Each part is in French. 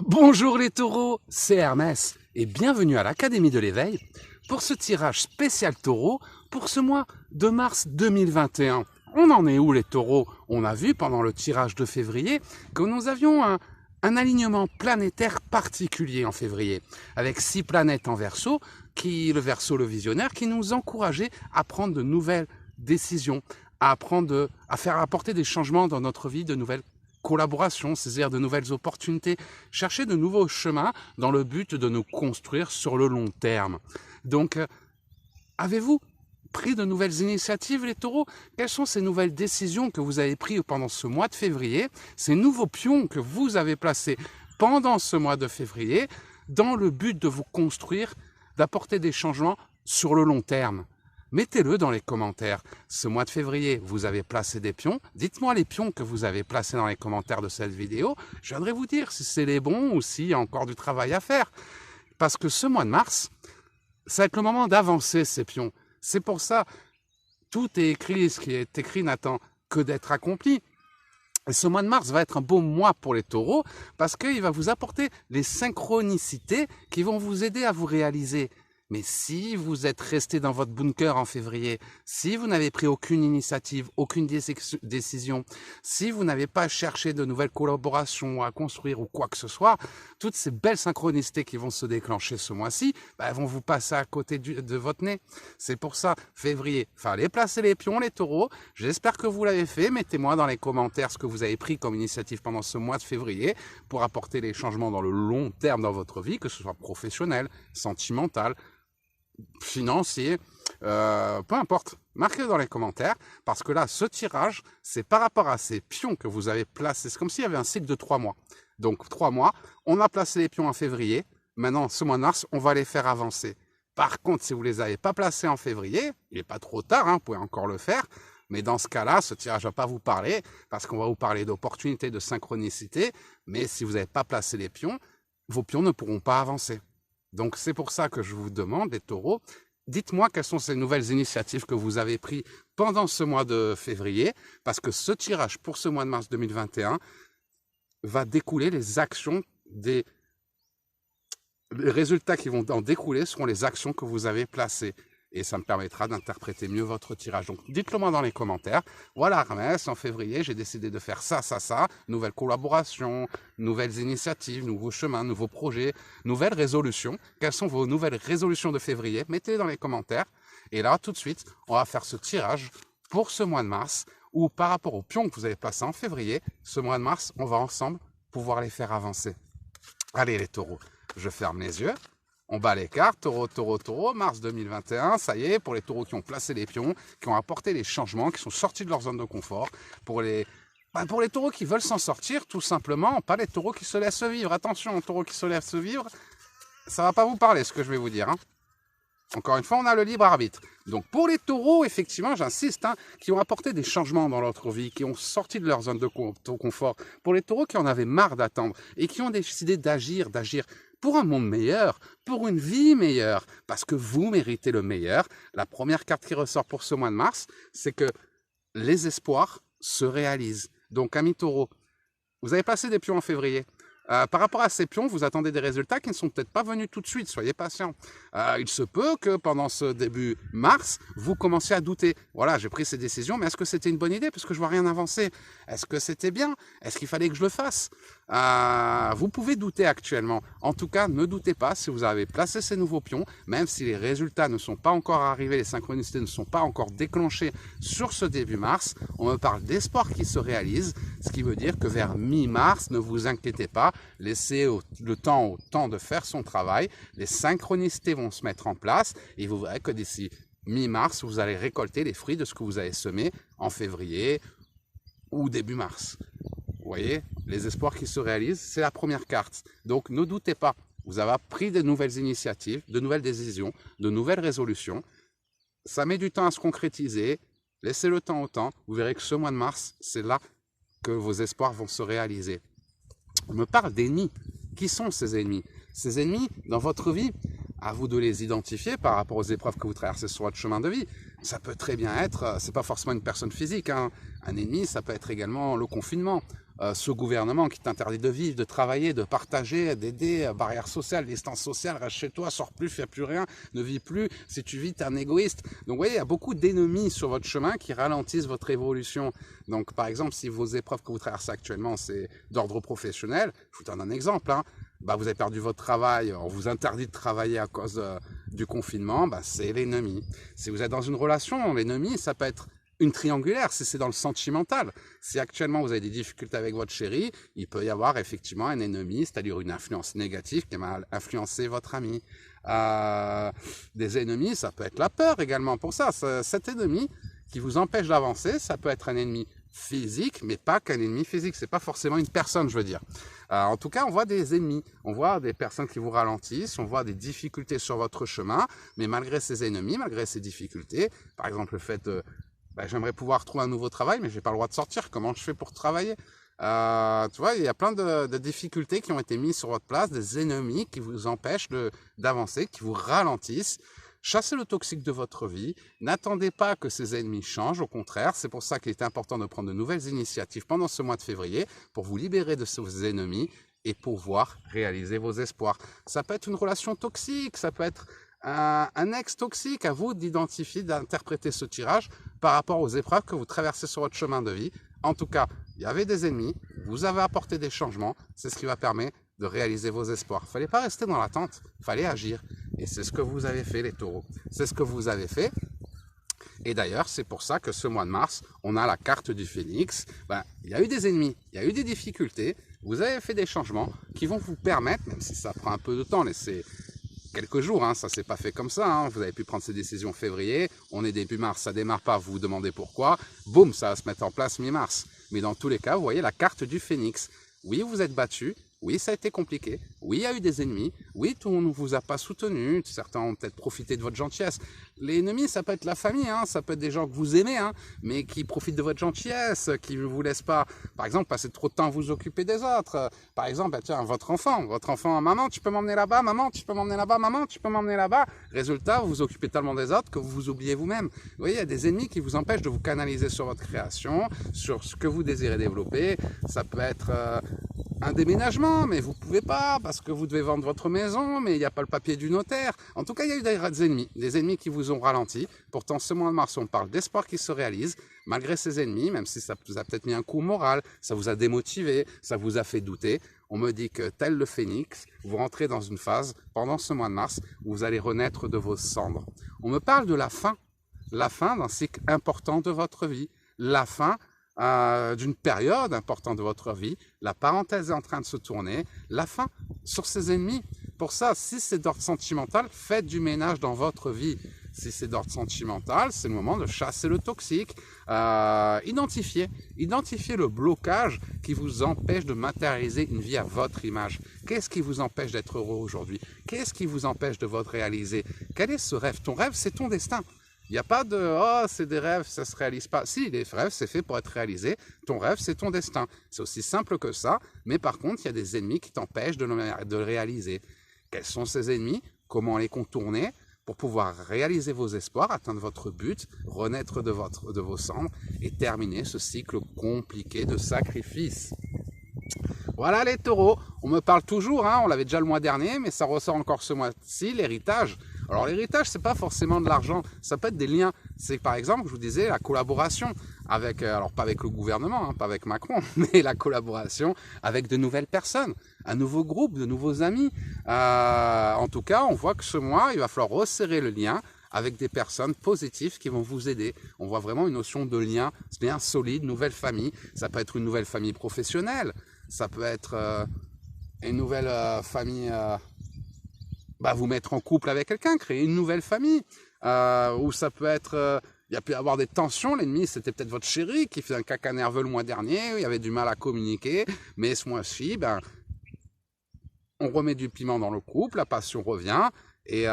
Bonjour les taureaux, c'est Hermès et bienvenue à l'Académie de l'éveil pour ce tirage spécial taureau pour ce mois de mars 2021. On en est où les taureaux? On a vu pendant le tirage de février que nous avions un alignement planétaire particulier en février, avec 6 planètes en Verseau, le Verseau le visionnaire, qui nous encourageait à prendre de nouvelles décisions, à faire apporter des changements dans notre vie, de nouvelles collaboration, saisir de nouvelles opportunités, chercher de nouveaux chemins dans le but de nous construire sur le long terme. Donc, avez-vous pris de nouvelles initiatives, les taureaux? Quelles sont ces nouvelles décisions que vous avez prises pendant ce mois de février, ces nouveaux pions que vous avez placés pendant ce mois de février, dans le but de vous construire, d'apporter des changements sur le long terme? Mettez-le dans les commentaires. Ce mois de février, vous avez placé des pions. Dites-moi les pions que vous avez placés dans les commentaires de cette vidéo. Je viendrai vous dire si c'est les bons ou s'il y a encore du travail à faire. Parce que ce mois de mars, ça va être le moment d'avancer ces pions. C'est pour ça, tout est écrit, ce qui est écrit n'attend que d'être accompli. Et ce mois de mars va être un beau mois pour les taureaux parce qu'il va vous apporter les synchronicités qui vont vous aider à vous réaliser. Mais si vous êtes resté dans votre bunker en février, si vous n'avez pris aucune initiative, aucune décision, si vous n'avez pas cherché de nouvelles collaborations à construire ou quoi que ce soit, toutes ces belles synchronicités qui vont se déclencher ce mois-ci, vont vous passer à côté de votre nez. C'est pour ça, février, fallait placer les pions, les taureaux. J'espère que vous l'avez fait. Mettez-moi dans les commentaires ce que vous avez pris comme initiative pendant ce mois de février pour apporter les changements dans le long terme dans votre vie, que ce soit professionnel, sentimental, financier, peu importe, marquez-le dans les commentaires, parce que là, ce tirage, c'est par rapport à ces pions que vous avez placés, c'est comme s'il y avait un cycle de 3 mois. Donc 3 mois, on a placé les pions en février, maintenant, ce mois de mars, on va les faire avancer. Par contre, si vous ne les avez pas placés en février, il n'est pas trop tard, vous pouvez encore le faire, mais dans ce cas-là, ce tirage ne va pas vous parler, parce qu'on va vous parler d'opportunités, de synchronicité, mais si vous n'avez pas placé les pions, vos pions ne pourront pas avancer. Donc c'est pour ça que je vous demande, les taureaux, dites-moi quelles sont ces nouvelles initiatives que vous avez prises pendant ce mois de février, parce que ce tirage pour ce mois de mars 2021 va découler les actions les résultats qui vont en découler seront les actions que vous avez placées. Et ça me permettra d'interpréter mieux votre tirage. Donc, dites-le moi dans les commentaires. Voilà, Hermès, en février, j'ai décidé de faire ça, nouvelles collaborations, nouvelles initiatives, nouveaux chemins, nouveaux projets, nouvelles résolutions. Quelles sont vos nouvelles résolutions de février? Mettez-les dans les commentaires. Et là, tout de suite, on va faire ce tirage pour ce mois de mars, où par rapport aux pions que vous avez placés en février, ce mois de mars, on va ensemble pouvoir les faire avancer. Allez, les taureaux, je ferme les yeux. On bat les cartes, taureau, mars 2021, ça y est, pour les taureaux qui ont placé les pions, qui ont apporté les changements, qui sont sortis de leur zone de confort, pour les taureaux qui veulent s'en sortir, tout simplement, pas les taureaux qui se laissent vivre. Attention, taureaux qui se laissent vivre, ça va pas vous parler ce que je vais vous dire. Encore une fois, on a le libre arbitre. Donc pour les taureaux, effectivement, j'insiste, qui ont apporté des changements dans leur vie, qui ont sorti de leur zone de confort, pour les taureaux qui en avaient marre d'attendre et qui ont décidé d'agir pour un monde meilleur, pour une vie meilleure, parce que vous méritez le meilleur. La première carte qui ressort pour ce mois de mars, c'est que les espoirs se réalisent. Donc, amis taureaux, vous avez passé des pions en février. Par rapport à ces pions, vous attendez des résultats qui ne sont peut-être pas venus tout de suite, soyez patients. Il se peut que pendant ce début mars, vous commenciez à douter. Voilà, j'ai pris ces décisions, mais est-ce que c'était une bonne idée parce que je vois rien avancer? Est-ce que c'était bien? Est-ce qu'il fallait que je le fasse? Vous pouvez douter actuellement. En tout cas, ne doutez pas si vous avez placé ces nouveaux pions, même si les résultats ne sont pas encore arrivés, les synchronicités ne sont pas encore déclenchées sur ce début mars. On me parle d'espoir qui se réalise, ce qui veut dire que vers mi-mars, ne vous inquiétez pas, laissez le temps au temps de faire son travail, les synchronicités vont se mettre en place et vous verrez que d'ici mi-mars, vous allez récolter les fruits de ce que vous avez semé en février ou début mars. Vous voyez, les espoirs qui se réalisent, c'est la première carte. Donc ne doutez pas, vous avez pris de nouvelles initiatives, de nouvelles décisions, de nouvelles résolutions. Ça met du temps à se concrétiser, laissez le temps au temps, vous verrez que ce mois de mars, c'est là que vos espoirs vont se réaliser. On me parle d'ennemis. Qui sont ces ennemis? Ces ennemis, dans votre vie, à vous de les identifier par rapport aux épreuves que vous traversez sur votre chemin de vie. Ça peut très bien être, c'est pas forcément une personne physique, Un ennemi, ça peut être également le confinement, ce gouvernement qui t'interdit de vivre, de travailler, de partager, d'aider, barrière sociale, distance sociale, reste chez toi, sors plus, fais plus rien, ne vis plus, si tu vis, t'es un égoïste. Donc vous voyez, il y a beaucoup d'ennemis sur votre chemin qui ralentissent votre évolution. Donc par exemple, si vos épreuves que vous traversez actuellement, c'est d'ordre professionnel, je vous donne un exemple, hein, bah, vous avez perdu votre travail, on vous interdit de travailler à cause du confinement, bah, c'est l'ennemi. Si vous êtes dans une relation, l'ennemi, ça peut être une triangulaire, si c'est dans le sentimental. Si actuellement vous avez des difficultés avec votre chéri, il peut y avoir effectivement un ennemi, c'est-à-dire une influence négative qui va influencer votre ami. Des ennemis, ça peut être la peur également. Pour ça, cet ennemi qui vous empêche d'avancer, ça peut être un ennemi physique, mais pas qu'un ennemi physique. C'est pas forcément une personne, je veux dire. En tout cas, on voit des ennemis, on voit des personnes qui vous ralentissent, on voit des difficultés sur votre chemin, mais malgré ces ennemis, malgré ces difficultés, par exemple le fait de j'aimerais pouvoir trouver un nouveau travail, mais j'ai pas le droit de sortir. Comment je fais pour travailler? Tu vois, il y a plein de difficultés qui ont été mises sur votre place, des ennemis qui vous empêchent d'avancer, qui vous ralentissent. Chassez le toxique de votre vie. N'attendez pas que ces ennemis changent. Au contraire, c'est pour ça qu'il est important de prendre de nouvelles initiatives pendant ce mois de février pour vous libérer de ces ennemis et pouvoir réaliser vos espoirs. Ça peut être une relation toxique, ça peut être un ex toxique. À vous d'identifier, d'interpréter ce tirage par rapport aux épreuves que vous traversez sur votre chemin de vie. En tout cas, il y avait des ennemis, vous avez apporté des changements, c'est ce qui va permettre de réaliser vos espoirs. Il ne fallait pas rester dans l'attente, il fallait agir. Et c'est ce que vous avez fait, les taureaux. C'est ce que vous avez fait. Et d'ailleurs, c'est pour ça que ce mois de mars, on a la carte du phénix. Il y a eu des ennemis, il y a eu des difficultés, vous avez fait des changements qui vont vous permettre, même si ça prend un peu de temps, laissez quelques jours, hein, ça s'est pas fait comme ça, hein. Vous avez pu prendre ces décisions en février, on est début mars, ça démarre pas, vous vous demandez pourquoi, boum, ça va se mettre en place mi-mars. Mais dans tous les cas, vous voyez la carte du phénix. Oui, vous êtes battu, oui, ça a été compliqué, oui, il y a eu des ennemis, oui, tout le monde ne vous a pas soutenu, certains ont peut-être profité de votre gentillesse. Les ennemis, ça peut être la famille, hein, ça peut être des gens que vous aimez, hein, mais qui profitent de votre gentillesse, qui ne vous laissent pas, par exemple, passer trop de temps à vous occuper des autres. Par exemple, tiens, votre enfant, maman, tu peux m'emmener là-bas, maman, tu peux m'emmener là-bas, maman, tu peux m'emmener là-bas. Résultat, vous vous occupez tellement des autres que vous vous oubliez vous-même. Vous voyez, il y a des ennemis qui vous empêchent de vous canaliser sur votre création, sur ce que vous désirez développer. Ça peut être un déménagement, mais vous pouvez pas parce que vous devez vendre votre maison, mais il n'y a pas le papier du notaire. En tout cas, il y a eu des ennemis qui vous ont ralenti. Pourtant, ce mois de mars, on parle d'espoir qui se réalise, malgré ces ennemis, même si ça vous a peut-être mis un coup moral, ça vous a démotivé, ça vous a fait douter. On me dit que, tel le phénix, vous rentrez dans une phase, pendant ce mois de mars, où vous allez renaître de vos cendres. On me parle de la fin d'un cycle important de votre vie, la fin d'une période importante de votre vie, la parenthèse est en train de se tourner, la fin sur ses ennemis. Pour ça, si c'est d'ordre sentimental, faites du ménage dans votre vie. Si c'est d'ordre sentimental, c'est le moment de chasser le toxique. Identifiez le blocage qui vous empêche de matérialiser une vie à votre image. Qu'est-ce qui vous empêche d'être heureux aujourd'hui? Qu'est-ce qui vous empêche de votre réaliser? Quel est ce rêve? Ton rêve, c'est ton destin. Il n'y a pas de « oh, c'est des rêves, ça ne se réalise pas ». Si, les rêves, c'est fait pour être réalisé. Ton rêve, c'est ton destin. C'est aussi simple que ça. Mais par contre, il y a des ennemis qui t'empêchent de le réaliser. Quels sont ces ennemis? Comment les contourner pour pouvoir réaliser vos espoirs, atteindre votre but, renaître de vos cendres et terminer ce cycle compliqué de sacrifice. Voilà les taureaux, on me parle toujours, hein, on l'avait déjà le mois dernier, mais ça ressort encore ce mois-ci, l'héritage. Alors l'héritage, c'est pas forcément de l'argent, ça peut être des liens. C'est par exemple, je vous disais, la collaboration avec, alors pas avec le gouvernement, hein, pas avec Macron, mais la collaboration avec de nouvelles personnes, un nouveau groupe, de nouveaux amis. En tout cas, on voit que ce mois, il va falloir resserrer le lien avec des personnes positives qui vont vous aider. On voit vraiment une notion de lien solide, nouvelle famille. Ça peut être une nouvelle famille professionnelle, ça peut être une nouvelle famille, vous mettre en couple avec quelqu'un, créer une nouvelle famille, ou ça peut être, il y a pu y avoir des tensions, l'ennemi c'était peut-être votre chéri qui faisait un caca nerveux le mois dernier, il y avait du mal à communiquer, mais ce mois-ci, on remet du piment dans le couple, la passion revient, et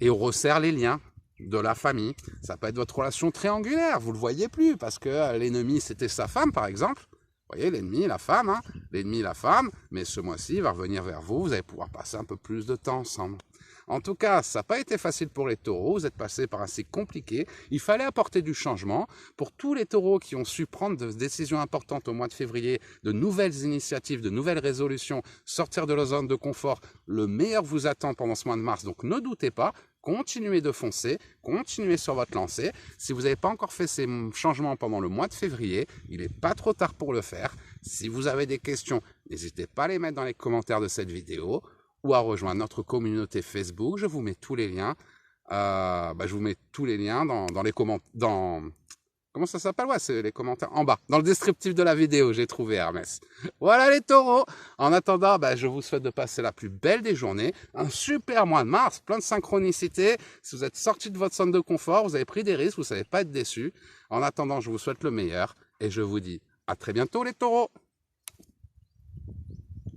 on resserre les liens de la famille. Ça peut être votre relation triangulaire, vous ne le voyez plus, parce que l'ennemi c'était sa femme par exemple. Vous voyez, l'ennemi, la femme, l'ennemi, la femme, mais ce mois-ci, il va revenir vers vous, vous allez pouvoir passer un peu plus de temps ensemble. En tout cas, ça n'a pas été facile pour les taureaux, vous êtes passés par un cycle compliqué, il fallait apporter du changement. Pour tous les taureaux qui ont su prendre des décisions importantes au mois de février, de nouvelles initiatives, de nouvelles résolutions, sortir de leur zone de confort, le meilleur vous attend pendant ce mois de mars, donc ne doutez pas, continuez de foncer, continuez sur votre lancée. Si vous n'avez pas encore fait ces changements pendant le mois de février, il n'est pas trop tard pour le faire. Si vous avez des questions, n'hésitez pas à les mettre dans les commentaires de cette vidéo ou à rejoindre notre communauté Facebook. Je vous mets tous les liens. Je vous mets tous les liens dans les commentaires. Comment ça s'appelle? Ouais, c'est les commentaires en bas, dans le descriptif de la vidéo, j'ai trouvé Hermès. Voilà les taureaux. En attendant, je vous souhaite de passer la plus belle des journées, un super mois de mars, plein de synchronicité. Si vous êtes sorti de votre zone de confort, vous avez pris des risques, vous ne savez pas être déçus. En attendant, je vous souhaite le meilleur et je vous dis à très bientôt les taureaux.